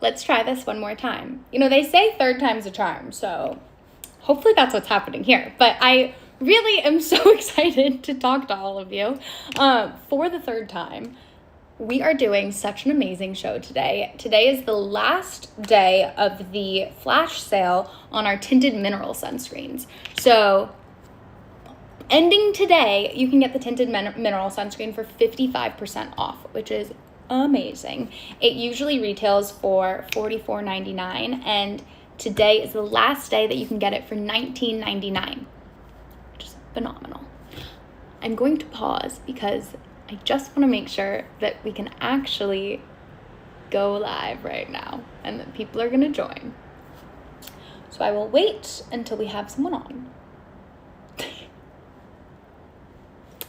let's try this one more time. You know, they say third time's a charm, so hopefully that's what's happening here. But I really am so excited to talk to all of you for the third time. We are doing such an amazing show today. Today is the last day of the flash sale on our tinted mineral sunscreens. So ending today, you can get the tinted mineral sunscreen for 55% off, which is amazing. It usually retails for $44.99, and today is the last day that you can get it for $19.99, which is phenomenal. I'm going to pause because I just want to make sure that we can actually go live right now and that people are going to join. So I will wait until we have someone on.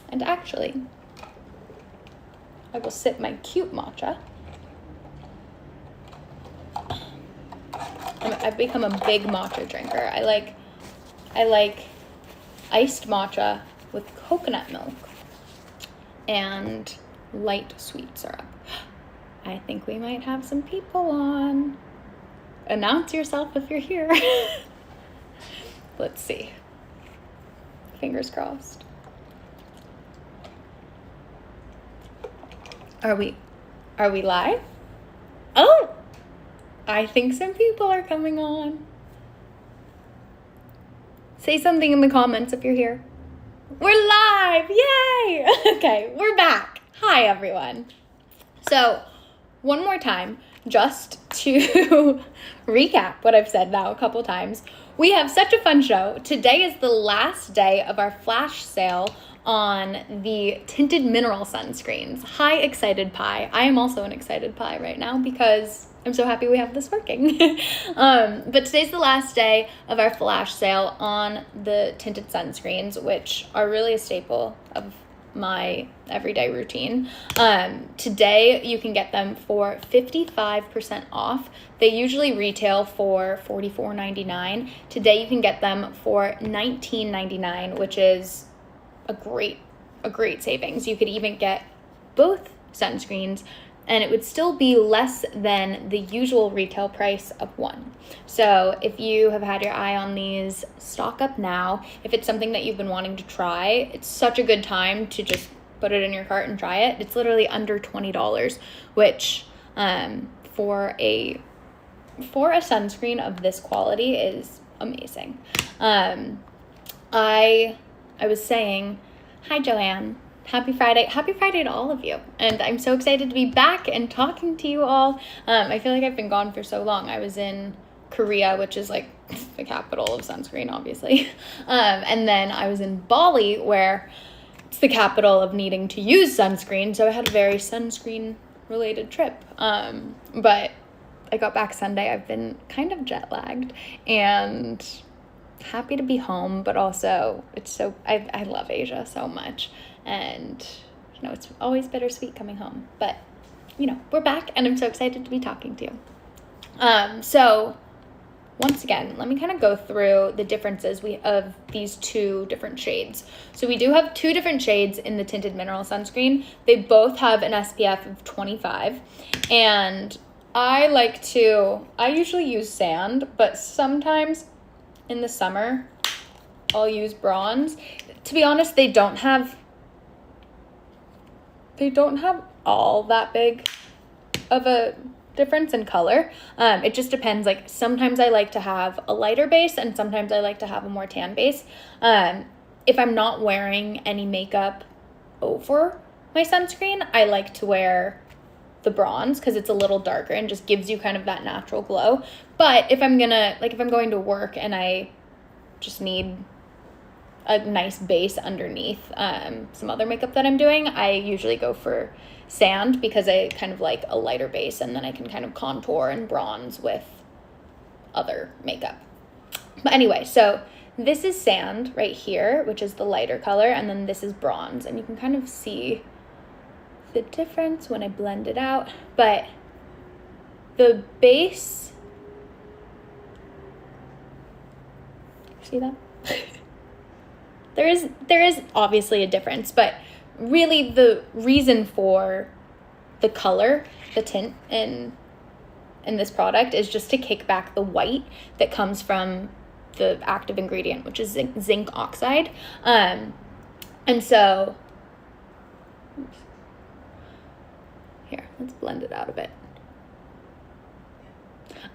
And actually, I will sip my cute matcha. I've become a big matcha drinker. I like iced matcha with coconut milk and light sweet syrup. I think we might have some people on. Announce yourself if you're here. Let's see. Fingers crossed. Are we live? Oh, I think some people are coming on. Say something in the comments if you're here. We're live, yay! Okay, we're back. Hi, everyone. So, one more time, just to recap what I've said now a couple times. We have such a fun show. Today is the last day of our flash sale on the tinted mineral sunscreens. Hi, Excited Pie. I am also an excited pie right now because I'm so happy we have this working. But today's the last day of our flash sale on the tinted sunscreens, which are really a staple of my everyday routine. Today you can get them for 55% off. They usually retail for $44.99. Today you can get them for $19.99, which is a great savings. You could even get both sunscreens and it would still be less than the usual retail price of one. So if you have had your eye on these, stock up now. If it's something that you've been wanting to try, it's such a good time to just put it in your cart and try it. It's literally under $20, which for a sunscreen of this quality is amazing. I was saying, hi Joanne, happy Friday to all of you. And I'm so excited to be back and talking to you all. I feel like I've been gone for so long. I was in Korea, which is like the capital of sunscreen, obviously. And then I was in Bali, where it's the capital of needing to use sunscreen. So I had a very sunscreen related trip. But I got back Sunday. I've been kind of jet lagged and happy to be home, but also I love Asia so much, and you know, it's always bittersweet coming home, but you know, we're back and I'm so excited to be talking to you. So once again, let me kind of go through the differences of these two different shades. So we do have two different shades in the tinted mineral sunscreen. They both have an SPF of 25, and I usually use sand, but sometimes in the summer, I'll use bronze. To be honest, they don't have all that big of a difference in color. It just depends. Like sometimes I like to have a lighter base and sometimes I like to have a more tan base. If I'm not wearing any makeup over my sunscreen, I like to wear the bronze because it's a little darker and just gives you kind of that natural glow. But if I'm going to work and I just need a nice base underneath some other makeup that I'm doing, I usually go for sand because I kind of like a lighter base, and then I can kind of contour and bronze with other makeup. But anyway, so this is sand right here, which is the lighter color, and then this is bronze, and you can kind of see the difference when I blend it out. But the base, see that? There is obviously a difference, but really the reason for the color, the tint in in this product is just to kick back the white that comes from the active ingredient, which is zinc oxide. And so, here, let's blend it out a bit.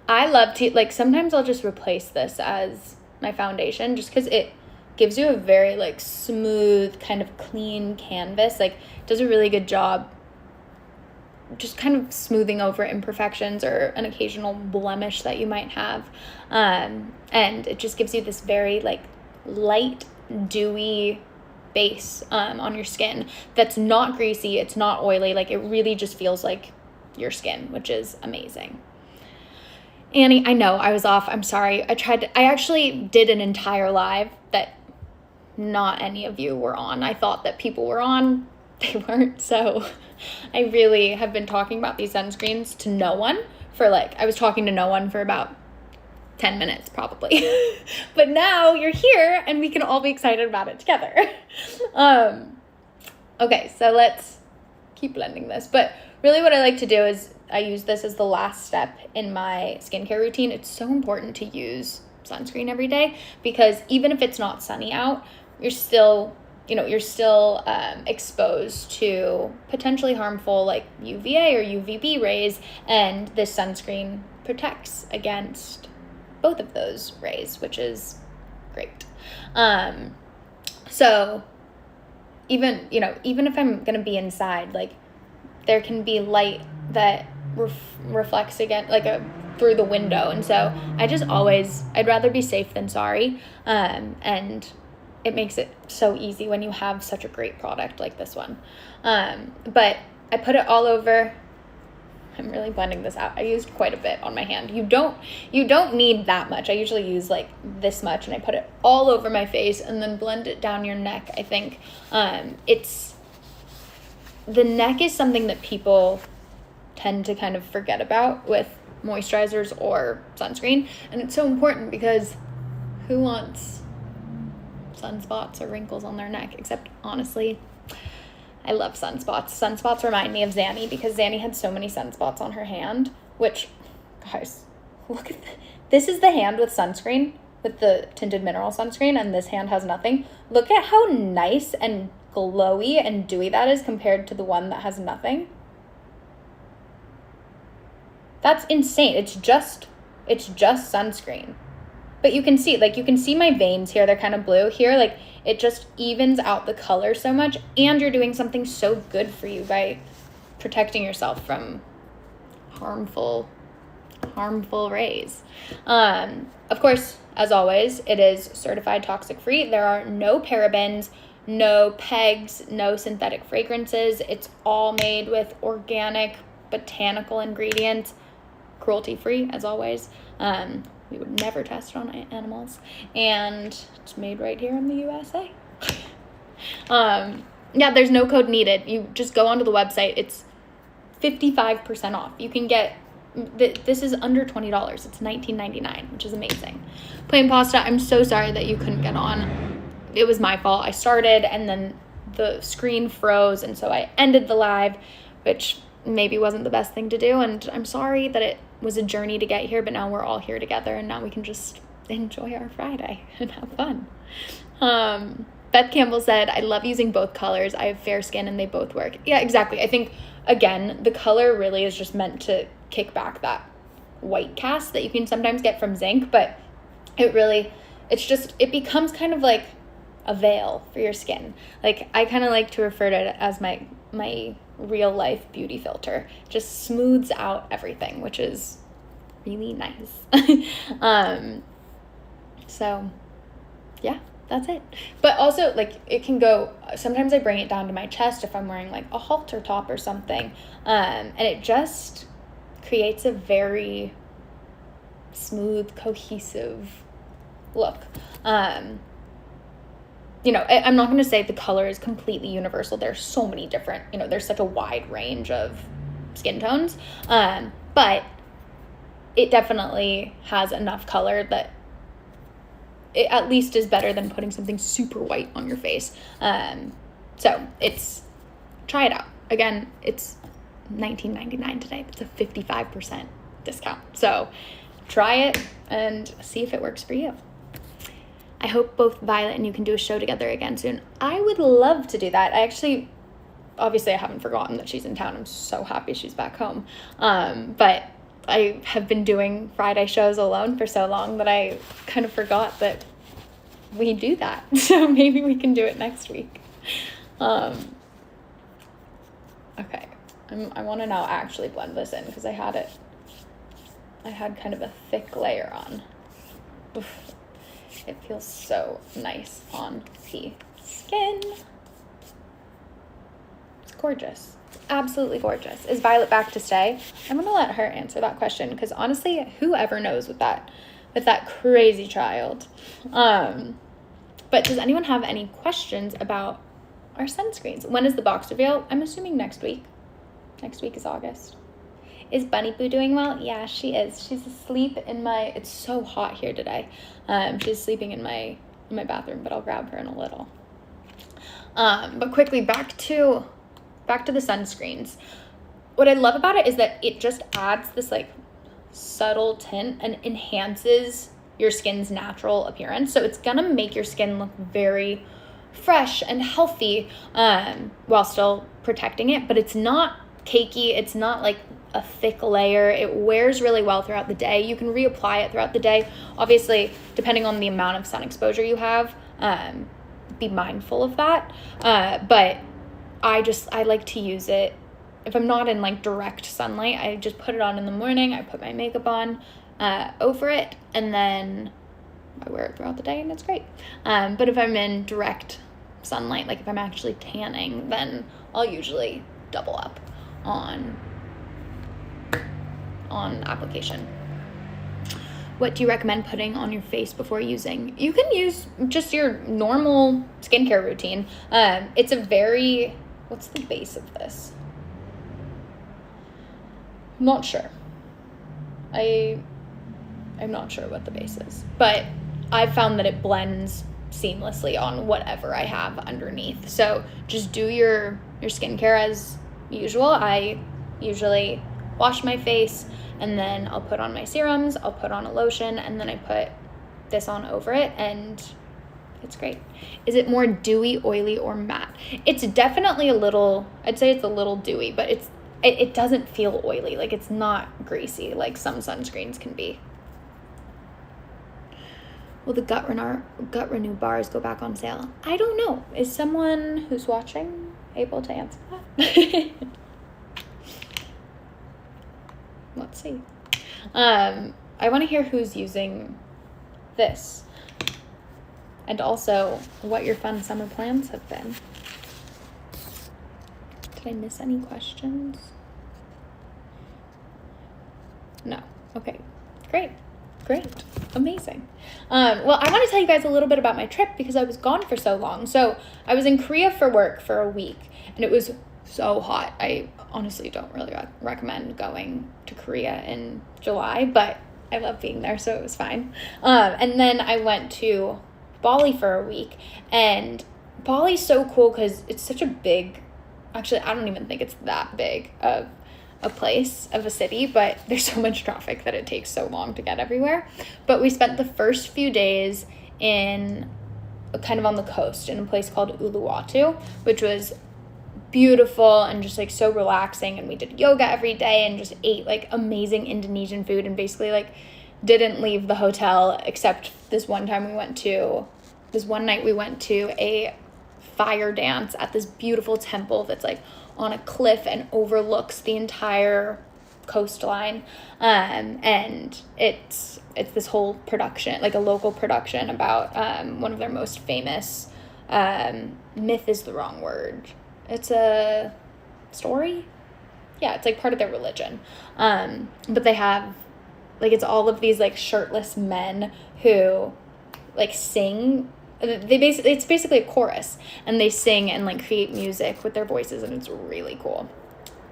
I love to, like, sometimes I'll just replace this as my foundation just because it gives you a very, like, smooth, kind of clean canvas. Like, it does a really good job just kind of smoothing over imperfections or an occasional blemish that you might have. And it just gives you this very, like, light, dewy base on your skin that's not greasy, it's not oily. Like, it really just feels like your skin, which is amazing. Annie, I know I was off. I'm sorry. I actually did an entire live that not any of you were on. I thought that people were on. They weren't. So I really have been talking about these sunscreens to no one I was talking to no one for about 10 minutes probably. But now you're here and we can all be excited about it together. Okay, so let's keep blending this. But really what I like to do is I use this as the last step in my skincare routine. It's so important to use sunscreen every day because even if it's not sunny out, you're still exposed to potentially harmful like UVA or UVB rays, and this sunscreen protects against both of those rays, which is great. So even if I'm going to be inside, like there can be light that reflects again, through the window. And so I'd rather be safe than sorry. And it makes it so easy when you have such a great product like this one. But I put it all over. I'm really blending this out. I used quite a bit on my hand. You don't need that much. I usually use like this much, and I put it all over my face and then blend it down your neck. I think the neck is something that people tend to kind of forget about with moisturizers or sunscreen, and it's so important because who wants sunspots or wrinkles on their neck? Except honestly, I love sunspots. Sunspots remind me of Zanny because Zanny had so many sunspots on her hand, which, guys, look at this is the hand with sunscreen, with the tinted mineral sunscreen, and this hand has nothing. Look at how nice and glowy and dewy that is compared to the one that has nothing. That's insane. It's just sunscreen. But you can see my veins here. They're kind of blue here. Like, it just evens out the color so much. And you're doing something so good for you by protecting yourself from harmful rays. Of course, as always, it is certified toxic free. There are no parabens, no pegs, no synthetic fragrances. It's all made with organic botanical ingredients, cruelty free as always. We would never test it on animals, and it's made right here in the USA. Yeah, there's no code needed. You just go onto the website. It's 55% off. You can get, this is under $20. It's $19.99, which is amazing. Plain Pasta, I'm so sorry that you couldn't get on. It was my fault. I started and then the screen froze, and so I ended the live, which maybe wasn't the best thing to do, and I'm sorry that it was a journey to get here, but now we're all here together, and now we can just enjoy our Friday and have fun. Beth Campbell said, I love using both colors. I have fair skin and they both work. Yeah, exactly. I think, again, the color really is just meant to kick back that white cast that you can sometimes get from zinc, but it becomes kind of like a veil for your skin. Like, I kind of like to refer to it as my real life beauty filter. Just smooths out everything, which is really nice. So yeah, that's it. But also, like, it can go, sometimes I bring it down to my chest if I'm wearing like a halter top or something, and it just creates a very smooth, cohesive look. I'm not going to say the color is completely universal. There's so many different, there's such a wide range of skin tones. But it definitely has enough color that it at least is better than putting something super white on your face. So try it out. Again, it's $19.99 today. It's a 55% discount. So try it and see if it works for you. I hope both Violet and you can do a show together again soon. I would love to do that. Obviously I haven't forgotten that she's in town. I'm so happy she's back home. But I have been doing Friday shows alone for so long that I kind of forgot that we do that. So maybe we can do it next week. Okay. I want to now actually blend this in because I had kind of a thick layer on. Oof. It feels so nice on the skin. It's gorgeous. Absolutely gorgeous. Is Violet back to stay? I'm going to let her answer that question because honestly, whoever knows with that crazy child. But does anyone have any questions about our sunscreens? When is the box reveal? I'm assuming next week. Next week is August. Is Bunny Boo doing well? Yeah, she is. She's asleep in my, it's so hot here today. She's sleeping in my bathroom, but I'll grab her in a little. But quickly back to the sunscreens. What I love about it is that it just adds this like subtle tint and enhances your skin's natural appearance. So it's gonna make your skin look very fresh and healthy while still protecting it, but it's not cakey. It's not like a thick layer. It wears really well throughout the day. You can reapply it throughout the day. Obviously, depending on the amount of sun exposure you have, be mindful of that. But I like to use it if I'm not in like direct sunlight. I just put it on in the morning. I put my makeup on over it, and then I wear it throughout the day, and it's great. But if I'm in direct sunlight, like if I'm actually tanning, then I'll usually double up on application. What do you recommend putting on your face before using? You can use just your normal skincare routine. It's a very, what's the base of this? I'm not sure. I'm not sure what the base is, but I've found that it blends seamlessly on whatever I have underneath. So just do your skincare as usual. I usually wash my face, and then I'll put on my serums, I'll put on a lotion, and then I put this on over it, and it's great. Is it more dewy, oily, or matte? It's definitely I'd say it's a little dewy, but it doesn't feel oily. Like, it's not greasy like some sunscreens can be. Will the Gut Renew bars go back on sale? I don't know. Is someone who's watching able to answer that? Let's see. I want to hear who's using this, and also what your fun summer plans have been. Did I miss any questions? No. Okay. Great. Amazing. Well, I want to tell you guys a little bit about my trip because I was gone for so long. So I was in Korea for work for a week, and it was so hot. I honestly don't really recommend going to Korea in July, but I love being there, so it was fine. And then I went to Bali for a week, and Bali's so cool because it's such a big, actually, I don't even think it's that big of a place, of a city, but there's so much traffic that it takes so long to get everywhere. But we spent the first few days in kind of on the coast in a place called Uluwatu, which was beautiful and just like so relaxing, and we did yoga every day and just ate like amazing Indonesian food, and basically like didn't leave the hotel except this one night we went to a fire dance at this beautiful temple that's like on a cliff and overlooks the entire coastline, and it's this whole production, like a local production about one of their most famous myth is the wrong word. It's a story? Yeah, it's like part of their religion. But they have, like, it's all of these, like, shirtless men who, like, sing. It's basically a chorus, and they sing and, like, create music with their voices, and it's really cool.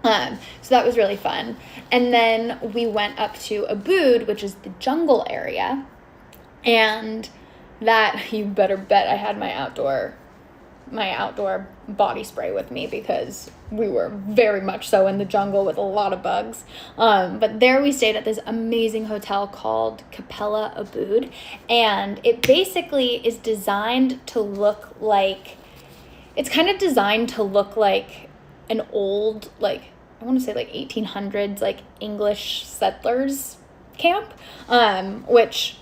So that was really fun. And then we went up to Ubud, which is the jungle area, and that, you better bet I had my outdoor my outdoor body spray with me because we were very much so in the jungle with a lot of bugs. But there we stayed at this amazing hotel called Capella Abood, and it basically is designed to look like, it's kind of designed to look like an old, like, I want to say like 1800s, like English settlers camp, which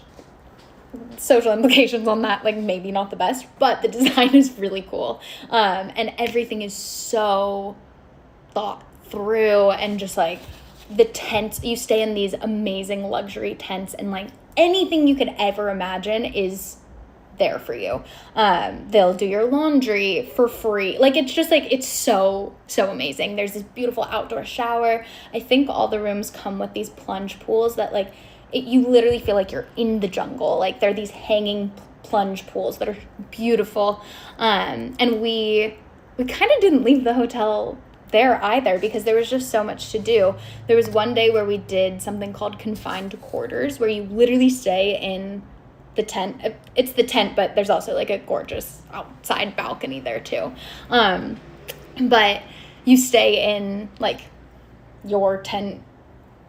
social implications on that, like maybe not the best, but the design is really cool. And everything is so thought through, and just like the tents, you stay in these amazing luxury tents, and like anything you could ever imagine is there for you. They'll do your laundry for free. Like, it's just like, it's so amazing. There's this beautiful outdoor shower. I think all the rooms come with these plunge pools that like, you literally feel like you're in the jungle. Like, they're these hanging plunge pools that are beautiful. And we kind of didn't leave the hotel there either because there was just so much to do. There was one day where we did something called confined quarters, where you literally stay in the tent. It's the tent, but there's also like a gorgeous outside balcony there too. But you stay in like your tent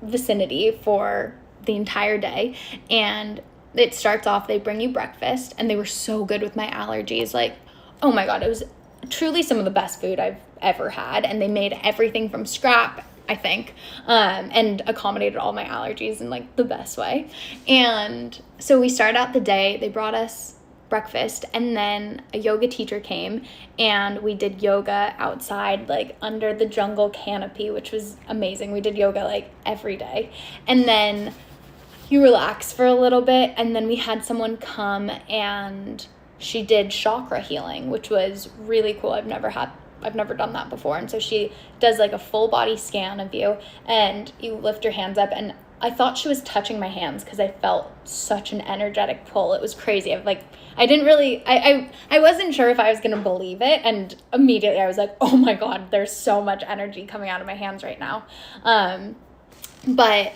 vicinity for the entire day, and it starts off, they bring you breakfast, and they were so good with my allergies. Like, oh my God, it was truly some of the best food I've ever had, and they made everything from scrap, I think, and accommodated all my allergies in like the best way. And so we started out the day, they brought us breakfast, and then a yoga teacher came, and we did yoga outside, like under the jungle canopy, which was amazing. We did yoga like every day, and then you relax for a little bit, and then we had someone come and she did chakra healing, which was really cool. I've never done that before. And so she does like a full body scan of you, and you lift your hands up, and I thought she was touching my hands because I felt such an energetic pull. It was crazy. I wasn't sure if I was going to believe it, and immediately I was like, oh my God, there's so much energy coming out of my hands right now. But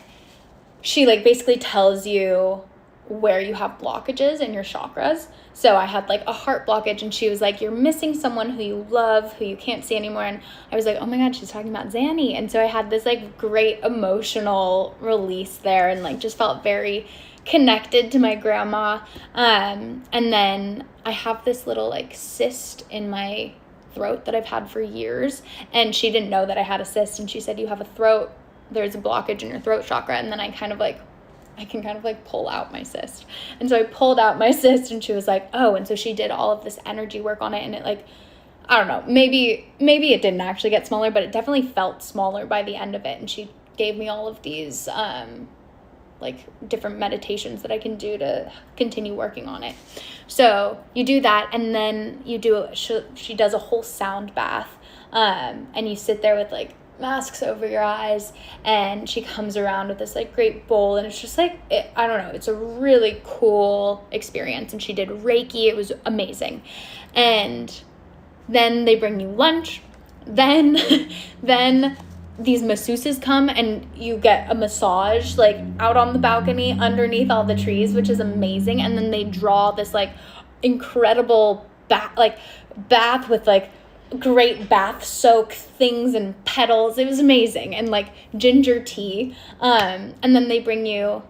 she like basically tells you where you have blockages in your chakras. So I had like a heart blockage, and she was like, you're missing someone who you love, who you can't see anymore. And I was like, oh my God, she's talking about Zanny. And so I had this like great emotional release there, and like just felt very connected to my grandma. And then I have this little like cyst in my throat that I've had for years, and she didn't know that I had a cyst, and she said, you have there's a blockage in your throat chakra. And then I can kind of like pull out my cyst. And so I pulled out my cyst, and she was like, oh. And so she did all of this energy work on it, and it like, I don't know, maybe it didn't actually get smaller, but it definitely felt smaller by the end of it. And she gave me all of these like different meditations that I can do to continue working on it. So you do that, and then she does a whole sound bath, and you sit there with like masks over your eyes, and she comes around with this like great bowl, and it's just like, I don't know, it's a really cool experience. And she did Reiki. It was amazing. And then they bring you lunch. Then these masseuses come, and you get a massage like out on the balcony underneath all the trees, which is amazing. And then they draw this like incredible bath with like great bath soak things and petals. It was amazing. And like ginger tea. And then they bring you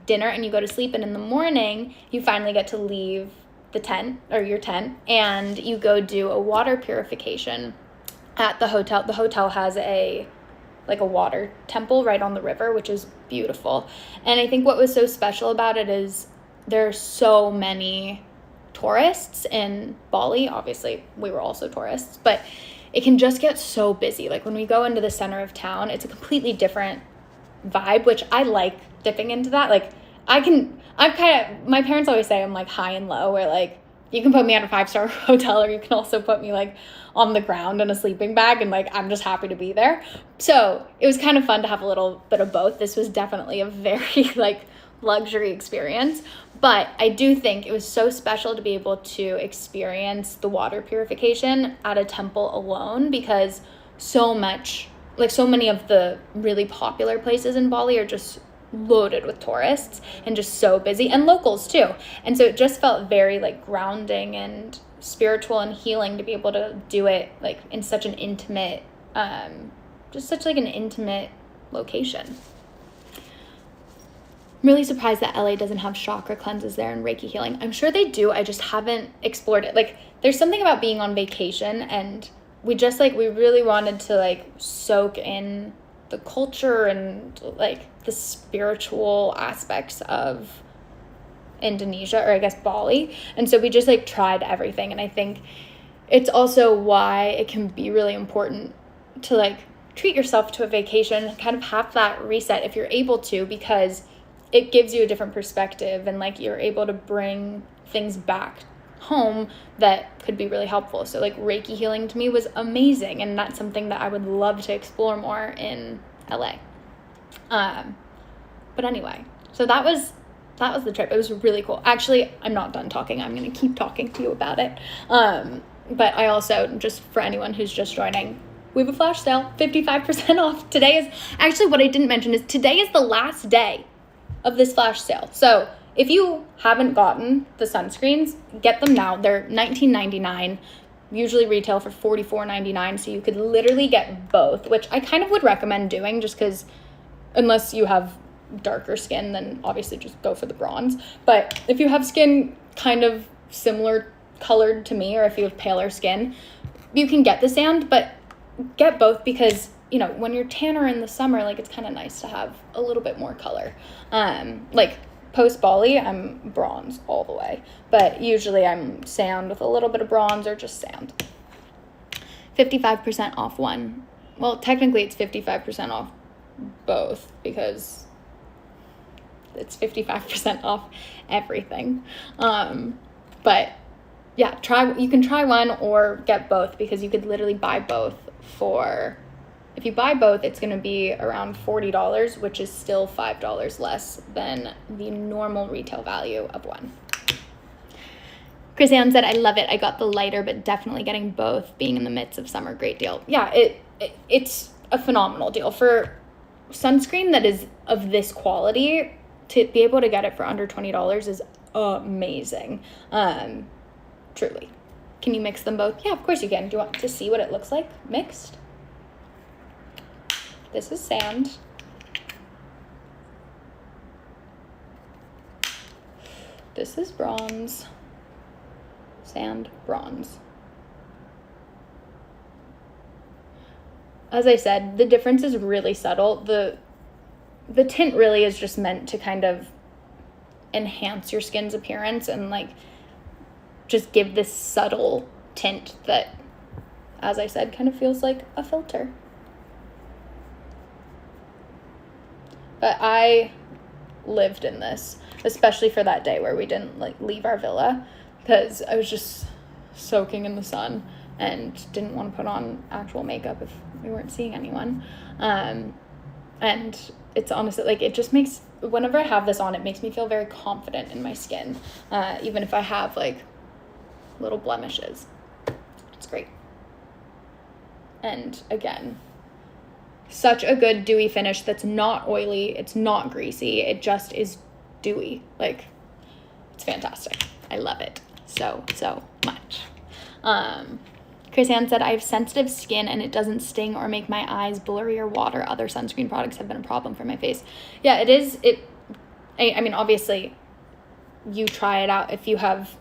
dinner, and you go to sleep. And in the morning, you finally get to leave the tent, or your tent, and you go do a water purification at the hotel. The hotel has a water temple right on the river, which is beautiful. And I think what was so special about it is there are so many tourists in Bali. Obviously, we were also tourists, but it can just get so busy. Like when we go into the center of town, it's a completely different vibe, which I like dipping into that. Like my parents always say I'm like high and low, where like you can put me at a 5-star hotel, or you can also put me like on the ground in a sleeping bag, and like I'm just happy to be there. So it was kind of fun to have a little bit of both. This was definitely a very like luxury experience, but I do think it was so special to be able to experience the water purification at a temple alone, because so many of the really popular places in Bali are just loaded with tourists and just so busy, and locals too. And so it just felt very like grounding and spiritual and healing to be able to do it like in such an intimate, just such like an intimate location. I'm really surprised that LA doesn't have chakra cleanses there and Reiki healing. I'm sure they do. I just haven't explored it. Like, there's something about being on vacation, and we really wanted to like soak in the culture and like the spiritual aspects of Indonesia, or I guess Bali. And so we just like tried everything. And I think it's also why it can be really important to like treat yourself to a vacation and kind of have that reset if you're able to, because it gives you a different perspective, and like you're able to bring things back home that could be really helpful. So like Reiki healing to me was amazing, and that's something that I would love to explore more in LA. But anyway, so that was the trip. It was really cool. Actually, I'm not done talking. I'm going to keep talking to you about it. But I also, just for anyone who's just joining, we have a flash sale, 55% off. Today is, actually what I didn't mention is today is the last day of this flash sale. So if you haven't gotten the sunscreens, get them now. They're $19.99, usually retail for $44.99. So you could literally get both, which I kind of would recommend doing, just because unless you have darker skin, then obviously just go for the bronze. But if you have skin kind of similar colored to me, or if you have paler skin, you can get the sand, but get both, because you know, when you're tanner in the summer, like it's kind of nice to have a little bit more color. Like post Bali, I'm bronze all the way, but usually I'm sand with a little bit of bronze or just sand. 55% off one. Well, technically it's 55% off both, because it's 55% off everything. But yeah, you can try one or get both, because you could literally buy both for, if you buy both, it's going to be around $40, which is still $5 less than the normal retail value of one. Chris Ann said, I love it. I got the lighter, but definitely getting both. Being in the midst of summer, great deal. Yeah, it's a phenomenal deal. For sunscreen that is of this quality, to be able to get it for under $20 is amazing. Truly. Can you mix them both? Yeah, of course you can. Do you want to see what it looks like mixed? This is sand. This is bronze. Sand, bronze. As I said, the difference is really subtle. The tint really is just meant to kind of enhance your skin's appearance and like just give this subtle tint that, as I said, kind of feels like a filter. But I lived in this, especially for that day where we didn't like leave our villa, because I was just soaking in the sun and didn't want to put on actual makeup if we weren't seeing anyone. And it's honestly like, it just makes, whenever I have this on, it makes me feel very confident in my skin, even if I have like little blemishes. It's great. And again, such a good dewy finish that's not oily, it's not greasy, it just is dewy. Like, it's fantastic. I love it so much. Chris Ann said, I have sensitive skin and it doesn't sting or make my eyes blurry or water. Other sunscreen products have been a problem for my face. Yeah, it is. I mean, obviously, you try it out. If you have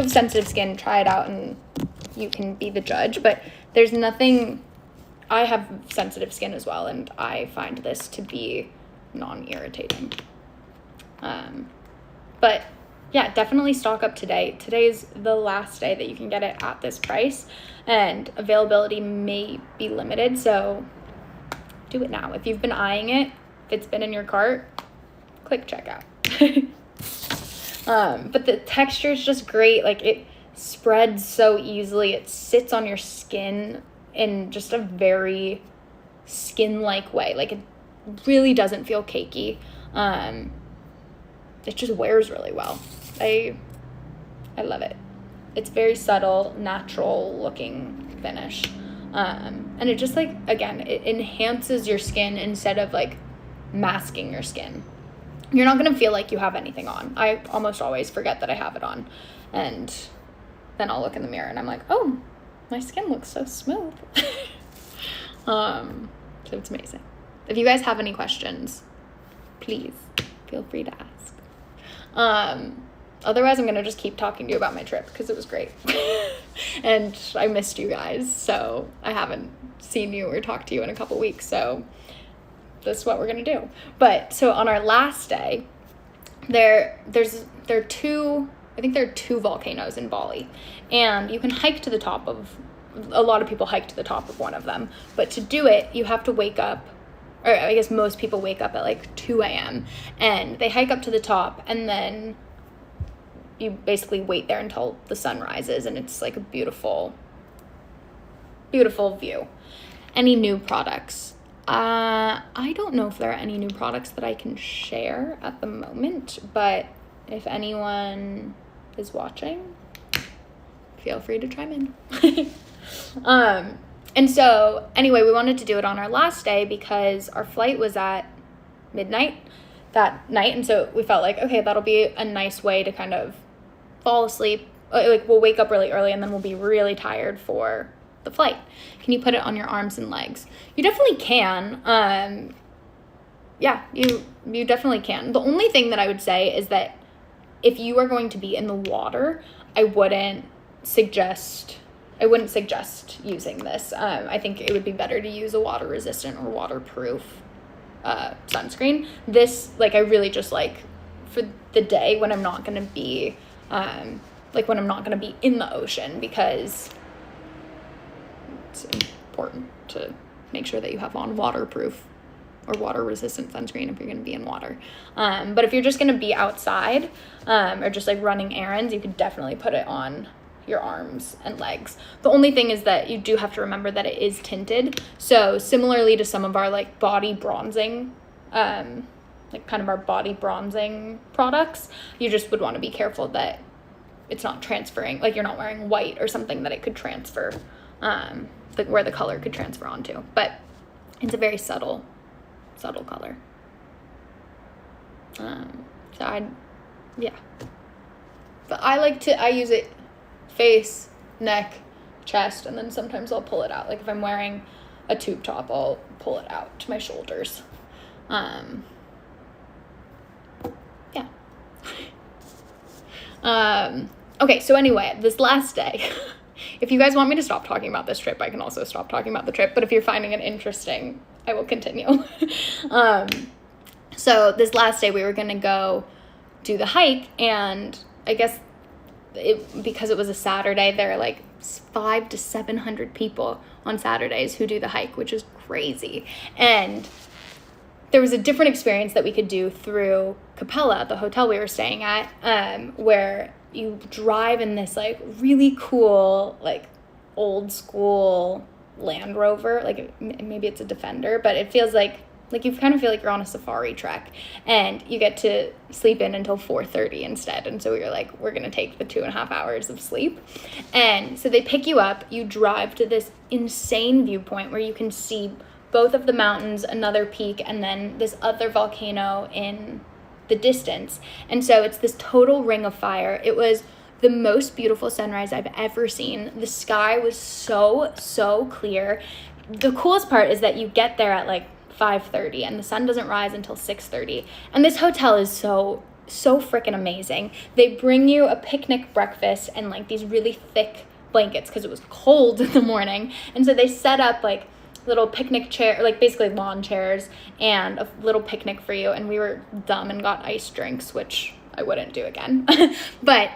sensitive skin, try it out and you can be the judge. But there's nothing. I have sensitive skin as well, and I find this to be non-irritating. But yeah, definitely stock up today. Today's the last day that you can get it at this price, and availability may be limited, so do it now. If you've been eyeing it, if it's been in your cart, click checkout. But the texture is just great. Like, it spreads so easily. It sits on your skin in just a very skin-like way. Like, it really doesn't feel cakey. It just wears really well. I love it. It's very subtle, natural looking finish. And it just, like, again, it enhances your skin instead of like masking your skin. You're not going to feel like you have anything on. I almost always forget that I have it on. And then I'll look in the mirror and I'm like, oh, my skin looks so smooth. So it's amazing. If you guys have any questions, please feel free to ask. Otherwise, I'm going to just keep talking to you about my trip because it was great. And I missed you guys, so I haven't seen you or talked to you in a couple weeks, so this is what we're going to do. But so on our last day, there are two volcanoes in Bali, and you can hike to the top of, a lot of people hike to the top of one of them, but to do it, you have to wake up, or I guess most people wake up at like 2 a.m. and they hike up to the top, and then you basically wait there until the sun rises, and it's like a beautiful, beautiful view. Any new products? I don't know if there are any new products that I can share at the moment, but if anyone is watching, feel free to chime in. And so anyway, we wanted to do it on our last day because our flight was at midnight that night. And so we felt like, okay, that'll be a nice way to kind of fall asleep. Like, we'll wake up really early and then we'll be really tired for the flight. Can you put it on your arms and legs? You definitely can. Yeah, you definitely can. The only thing that I would say is that if you are going to be in the water, I wouldn't suggest using this. I think it would be better to use a water resistant or waterproof sunscreen. This, like, I really just like for the day when I'm not going to be when I'm not going to be in the ocean, because it's important to make sure that you have on waterproof or water resistant sunscreen if you're going to be in water. But if you're just going to be outside or just like running errands, you could definitely put it on your arms and legs. The only thing is that you do have to remember that it is tinted. So similarly to some of our like body bronzing, like kind of our body bronzing products, you just would want to be careful that it's not transferring, like you're not wearing white or something that it could transfer, where the color could transfer onto. But it's a very subtle color. But I use it face, neck, chest, and then sometimes I'll pull it out. Like if I'm wearing a tube top, I'll pull it out to my shoulders. Okay, so anyway, this last day, if you guys want me to stop talking about this trip, I can also stop talking about the trip, but if you're finding it interesting, I will continue. So this last day we were going to go do the hike, and I guess because it was a Saturday, there are like 500 to 700 people on Saturdays who do the hike, which is crazy. And there was a different experience that we could do through Capella, the hotel we were staying at, where you drive in this like really cool, like old school Land Rover, like maybe it's a Defender, but it feels like you kind of feel like you're on a safari trek, and you get to sleep in until 4:30 instead. And so we were like, we're going to take the 2.5 hours of sleep. And so they pick you up, you drive to this insane viewpoint where you can see both of the mountains, another peak, and then this other volcano in the distance. And so it's this total ring of fire. It was the most beautiful sunrise I've ever seen. The sky was so clear. The coolest part is that you get there at like 5:30 and the sun doesn't rise until 6:30. And this hotel is so freaking amazing. They bring you a picnic breakfast and like these really thick blankets because it was cold in the morning. And so they set up like little picnic chair, like basically lawn chairs, and a little picnic for you. And we were dumb and got iced drinks, which I wouldn't do again. But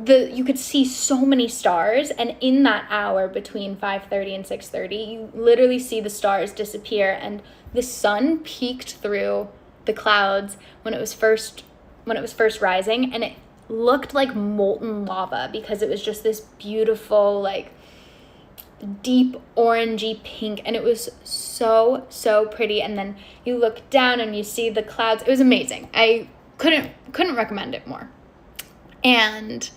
you could see so many stars, and in that hour between 5:30 and 6:30, you literally see the stars disappear, and the sun peeked through the clouds when it was first rising, and it looked like molten lava because it was just this beautiful, like deep orangey pink, and it was so pretty. And then you look down and you see the clouds. It was amazing. I couldn't recommend it more. And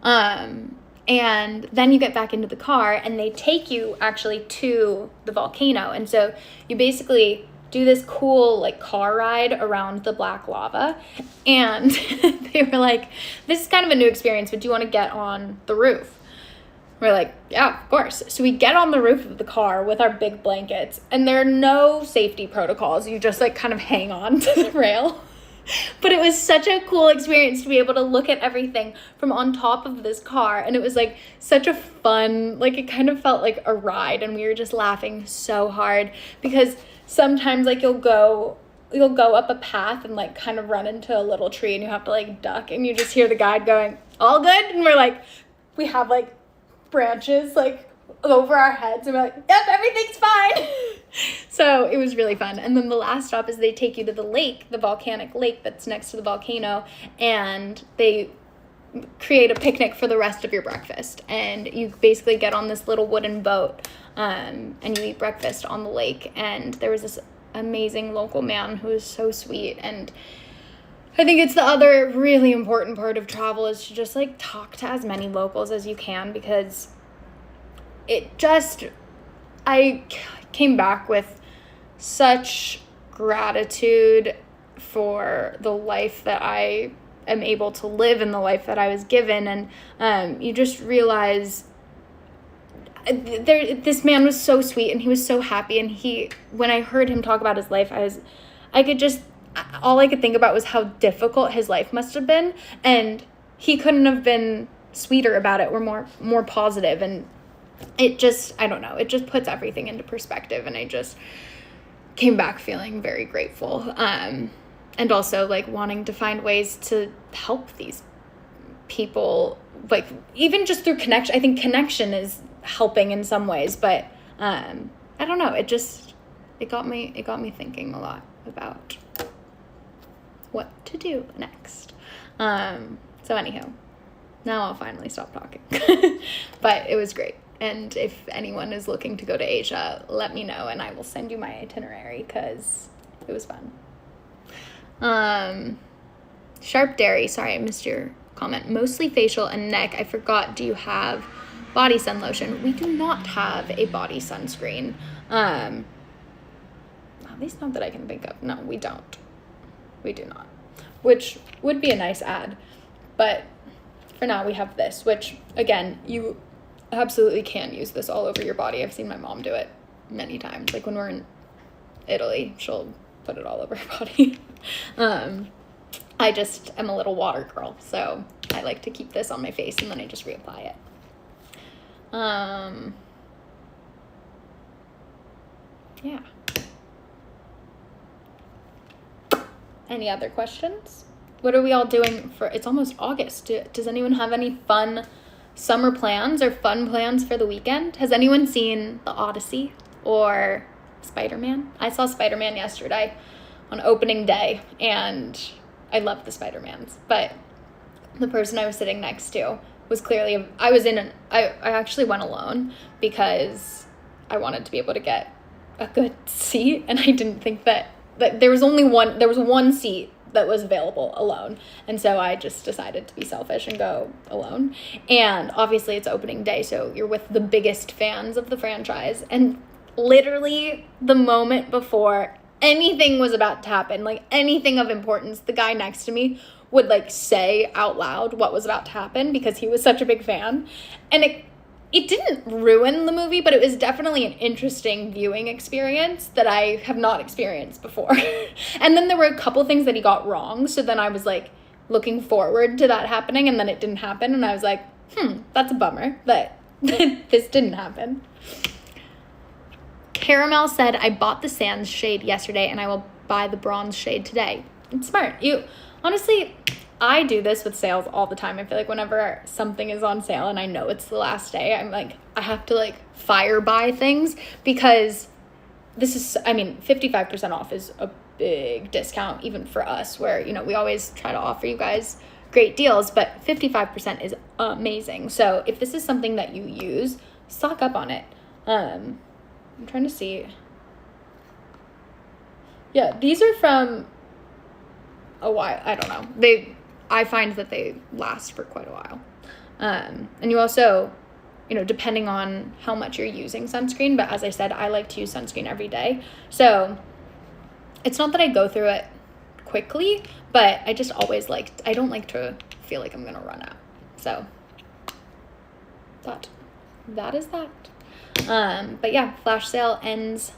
then you get back into the car and they take you actually to the volcano. And so you basically do this cool like car ride around the black lava. And they were like, this is kind of a new experience, but do you want to get on the roof? We're like, yeah, of course. So we get on the roof of the car with our big blankets, and there are no safety protocols. You just like kind of hang on to the rail. But it was such a cool experience to be able to look at everything from on top of this car. And it was like such a fun, like it kind of felt like a ride. And we were just laughing so hard because sometimes like you'll go up a path and like kind of run into a little tree and you have to like duck and you just hear the guide going, all good? And we're like, we have like branches like over our heads and we're like, yep, everything's fine. So it was really fun. And then the last stop is they take you to the lake, the volcanic lake that's next to the volcano, and they create a picnic for the rest of your breakfast. And you basically get on this little wooden boat and you eat breakfast on the lake. And there was this amazing local man who was so sweet. And I think it's the other really important part of travel is to just like talk to as many locals as you can, because I came back with such gratitude for the life that I am able to live and the life that I was given. And you just realize this man was so sweet and he was so happy. And when I heard him talk about his life, all I could think about was how difficult his life must have been. And he couldn't have been sweeter about it or more positive. And it just, I don't know, it just puts everything into perspective. And I just came back feeling very grateful. And also like wanting to find ways to help these people, like even just through connection. I think connection is helping in some ways, but I don't know. It got me thinking a lot about what to do next. So anyhow, now I'll finally stop talking. But it was great. And if anyone is looking to go to Asia, let me know and I will send you my itinerary because it was fun. Sharp Dairy, sorry, I missed your comment. Mostly facial and neck. I forgot, do you have body sun lotion? We do not have a body sunscreen. At least not that I can think of. No, we don't. We do not. Which would be a nice ad. But for now, we have this, which, again, you absolutely can use this all over your body. I've seen my mom do it many times. Like when we're in Italy, she'll put it all over her body. I just am a little water girl, so I like to keep this on my face and then I just reapply it. Yeah. Any other questions? What are we all doing it's almost August. Does anyone have any fun summer plans or fun plans for the weekend? Has anyone seen The Odyssey or Spider-Man? I saw Spider-Man yesterday on opening day and I love the Spider-Mans, but the person I was sitting next to was clearly, I actually went alone because I wanted to be able to get a good seat, and I didn't think that there was one seat that was available alone, and so I just decided to be selfish and go alone. And obviously it's opening day, so you're with the biggest fans of the franchise, and literally the moment before anything was about to happen, like anything of importance, the guy next to me would like say out loud what was about to happen because he was such a big fan. And it didn't ruin the movie, but it was definitely an interesting viewing experience that I have not experienced before. And then there were a couple things that he got wrong, so then I was like looking forward to that happening, and then it didn't happen, and I was like, that's a bummer that this didn't happen. Caramel said, I bought the Sands shade yesterday and I will buy the bronze shade today. It's smart. Honestly, I do this with sales all the time. I feel like whenever something is on sale and I know it's the last day, I'm like, I have to like fire buy things because 55% off is a big discount even for us, where, we always try to offer you guys great deals, but 55% is amazing. So if this is something that you use, stock up on it. I'm trying to see. Yeah, these are from a while. I don't know. I find that they last for quite a while. And you also, depending on how much you're using sunscreen, but as I said, I like to use sunscreen every day. So it's not that I go through it quickly, but I just always I don't like to feel like I'm going to run out. So that that is that. But yeah, flash sale ends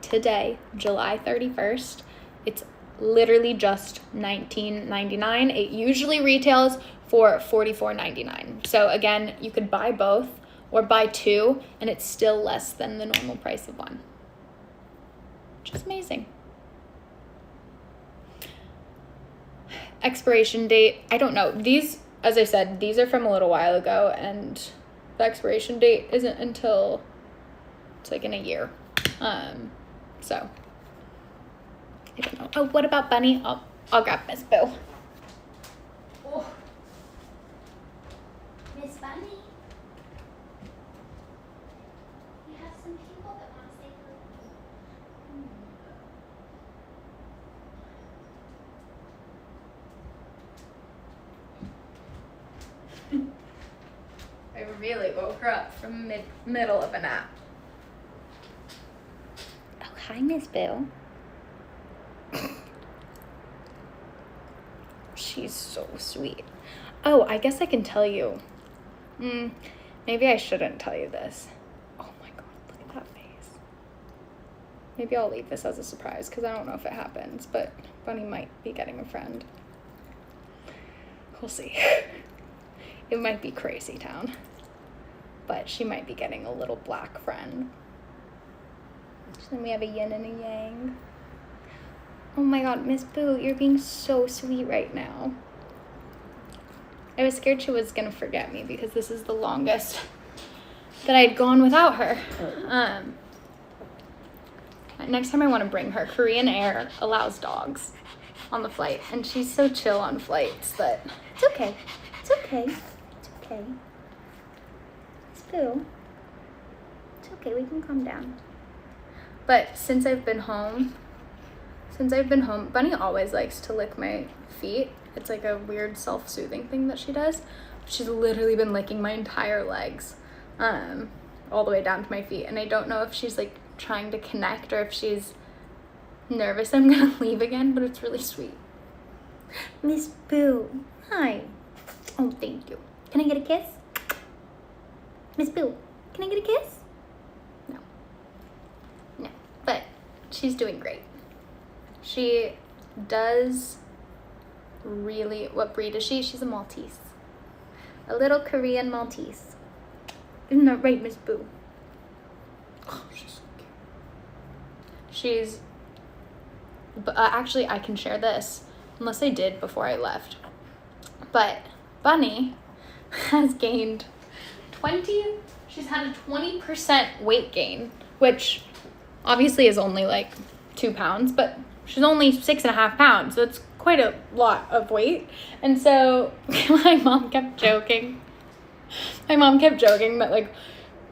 today, July 31st. It's literally just $19.99. It usually retails for $44.99. So again, you could buy both or buy two, and it's still less than the normal price of one. Just amazing. Expiration date, I don't know. These, as I said, these are from a little while ago, and the expiration date isn't until it's like in a year. So I don't know. Oh, what about Bunny? I'll grab Miss Boo. Oh. Miss Bunny. We have some people that want to say hello. I really woke her up from middle of a nap. Oh, hi, Miss Boo. She's so sweet. Oh, I guess I can tell you. Maybe I shouldn't tell you this. Oh my God, look at that face. Maybe I'll leave this as a surprise because I don't know if it happens, but Bunny might be getting a friend. We'll see. It might be crazy town, but she might be getting a little black friend. So then we have a yin and a yang. Oh my God, Miss Boo, you're being so sweet right now. I was scared she was gonna forget me because this is the longest that I'd gone without her. Next time I want to bring her. Korean Air allows dogs on the flight, and she's so chill on flights that it's okay. It's okay. It's okay. Miss Boo, it's okay. We can calm down. But since I've been home, Bunny always likes to lick my feet. It's like a weird self-soothing thing that she does. She's literally been licking my entire legs, all the way down to my feet. And I don't know if she's like trying to connect or if she's nervous I'm gonna leave again, but it's really sweet. Miss Boo, hi. Oh, thank you. Can I get a kiss? Miss Boo, can I get a kiss? No, but she's doing great. She does really, what breed is she? She's a Maltese. A little Korean Maltese. Isn't that right, Miss Boo? Oh, she's so cute. Actually, I can share this, unless I did before I left. But Bunny has gained she's had a 20% weight gain, which obviously is only like 2 pounds, but she's only 6.5 pounds, so it's quite a lot of weight. And so my mom kept joking that like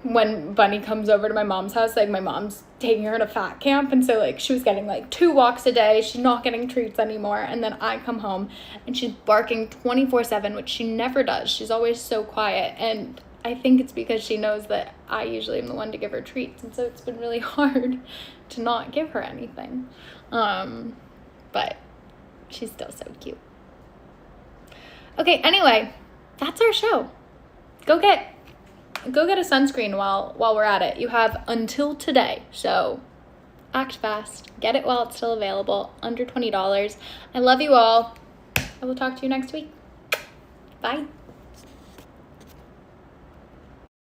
when Bunny comes over to my mom's house, like my mom's taking her to fat camp, and so like she was getting like 2 walks a day, she's not getting treats anymore, and then I come home and she's barking 24/7, which she never does. She's always so quiet, and I think it's because she knows that I usually am the one to give her treats, and so it's been really hard to not give her anything. But she's still so cute. Okay, anyway, that's our show. Go get a sunscreen while we're at it. You have until today, so act fast. Get it while it's still available, under $20. I love you all. I will talk to you next week. Bye.